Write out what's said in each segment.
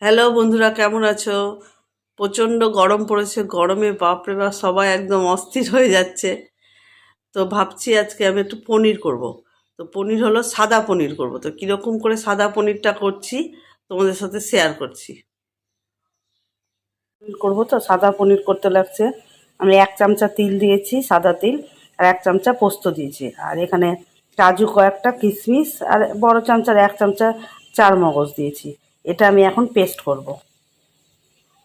Hello বন্ধুরা, কেমন আছো? প্রচণ্ড গরম পড়েছে। গরমে বাপরে বাপ সবাই একদম অস্থির হয়ে যাচ্ছে। তো ভাবছি আজকে আমি একটু পনির করব। তো পনির হলো সাদা পনির করব। তো কীরকম করে সাদা পনিরটা করছি তোমাদের সাথে শেয়ার করছি। পনির করবো তো সাদা পনির করতে লাগছে। আমি 1 চামচা তিল দিয়েছি, সাদা তিল, আর 1 চামচা পোস্ত দিয়েছি। আর এখানে কাজু কয়েকটা, কিশমিশ, আর বড় চামচার 1 চামচা চারমগজ দিয়েছি। এটা আমি এখন পেস্ট করব।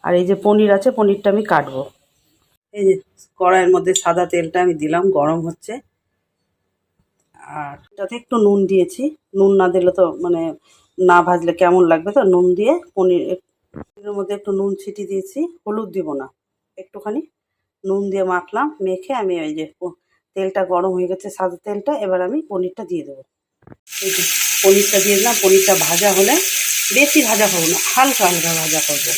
আর এই যে পনির আছে, পনিরটা আমি কাটবো। এই যে কড়াইয়ের মধ্যে সাদা তেলটা আমি দিলাম, গরম হচ্ছে। আর এটাতে একটু নুন দিয়েছি। নুন না দিলে তো মানে না ভাজলে কেমন লাগবে, তো নুন দিয়ে পনিরের মধ্যে একটু নুন ছিটিয়ে দিয়েছি। হলুদ দিব না, একটুখানি নুন দিয়ে মাখলাম। মেখে আমি ওই যে তেলটা গরম হয়ে গেছে, সাদা তেলটা, এবার আমি পনিরটা দিয়ে দেবো। এই যে পনিরটা দিয়ে দিলাম। পনিরটা ভাজা হলে, বেশি ভাজা করবো না, হালকা হালকা ভাজা করবো।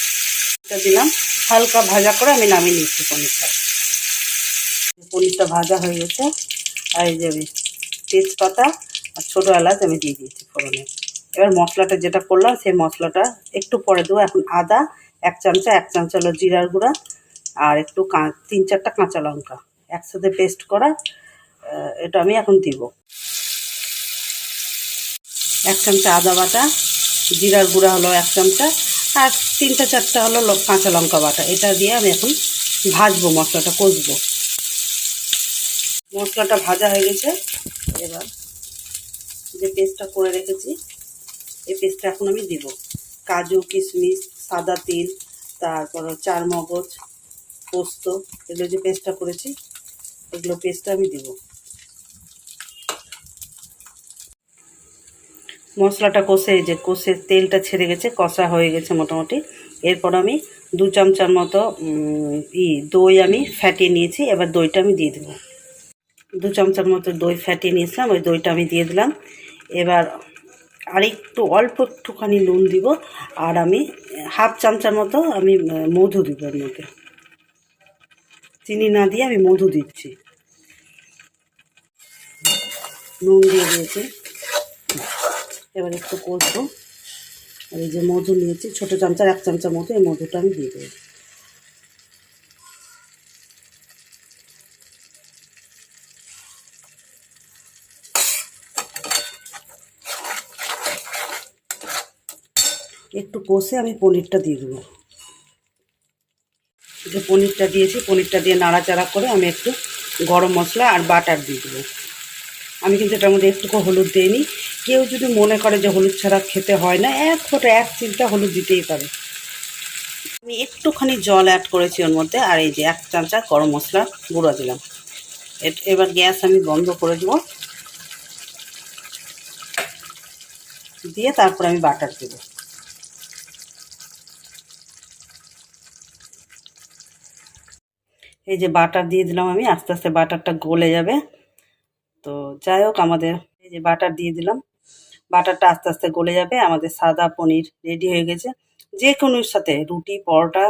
এটা দিলাম, হালকা ভাজা করে আমি নামিয়ে নিচ্ছি পনিরটা। পনিরটা ভাজা হয়ে গেছে। আর এই যে আমি তেজপাতা আর ছোটো এলাচ আমি দিয়ে দিয়েছি ফোড়নে। এবার মশলাটা যেটা করলাম সেই মশলাটা একটু পরে দেবো। এখন আদা 1 চামচা, 1 চামচা হলো জিরার গুঁড়া, আর একটু 3-4টা কাঁচা লঙ্কা একসাথে পেস্ট করা, এটা আমি এখন দিব। 1 চামচা আদা বাটা, জিরার গুঁড়া হলো 1 চামচা, আর 3-4টা হলো কাঁচা লঙ্কা বাটা। এটা দিয়ে আমি এখন ভাজবো, মশলাটা কষবো। মশলাটা ভাজা হয়ে গেছে। এবার যে পেস্টটা করে রেখেছি, এই পেস্টটা এখন আমি দিব। কাজু, কিশমিশ, সাদা তিল, তারপর চারমগজ, পোস্ত, এগুলো যে পেস্টটা করেছি, এগুলো পেস্টটা আমি দিব। মশলাটা কষে তেলটা ছেড়ে গেছে, কষা হয়ে গেছে মোটামুটি। এরপর আমি 2 চামচার মতো দই আমি ফ্যাটিয়ে নিয়েছি। এবার দইটা আমি দিয়ে দেবো। 2 চামচার মতো দই ফ্যাটিয়ে নিয়েছিলাম, ওই দইটা আমি দিয়ে দিলাম। এবার আর অল্প একটুখানি নুন দিব। আর আমি 1/2 চামচার মতো আমি মধু দিব এর মধ্যে। চিনি না দিয়ে আমি মধু দিচ্ছি। নুন দিয়ে দিয়েছি। এবার একটু কষবো। আর এই যে মধু নিয়েছি, ছোটো চামচার 1 চামচা মতো, এই মধুটা আমি দিয়ে দেবো। একটু কষে আমি পনিরটা দিয়ে দেবো। যে পনিরটা দিয়েছি, পনিরটা দিয়ে নাড়াচাড়া করে আমি একটু গরম মশলা আর বাটার দিয়ে দেবো। আমি কিন্তু এটার মধ্যে একটুকু হলুদ দিইনি। কেউ যদি মনে করে যে হলুদ ছাড়া খেতে হয় না, 1 চিমটা হলুদ দিতেই পারে। আমি একটুখানি জল অ্যাড করেছি ওর মধ্যে। আর এই যে 1 চামচা গরম মশলা গুঁড়ো দিলাম। এবার গ্যাস আমি বন্ধ করে দেবো, দিয়ে তারপর আমি বাটার দেবো। এই যে বাটার দিয়ে দিলাম আমি, আস্তে আস্তে বাটারটা গলে যাবে। তো যাই হোক, আমাদের এই যে বাটার দিয়ে দিলাম, বাটারটা আস্তে আস্তে গলে যাবে। আমাদের সাদা পনির রেডি হয়ে গেছে। যে কোনোর সাথে, রুটি, পরোটা,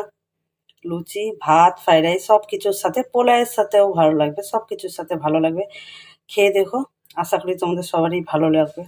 লুচি, ভাত, ফ্রাইড রাইস, সব কিছুর সাথে, পোলাওয়ের সাথেও ভালো লাগবে, সব কিছুর সাথে ভালো লাগবে। খেয়ে দেখো, আশা করি তোমাদের সবারই ভালো লাগবে।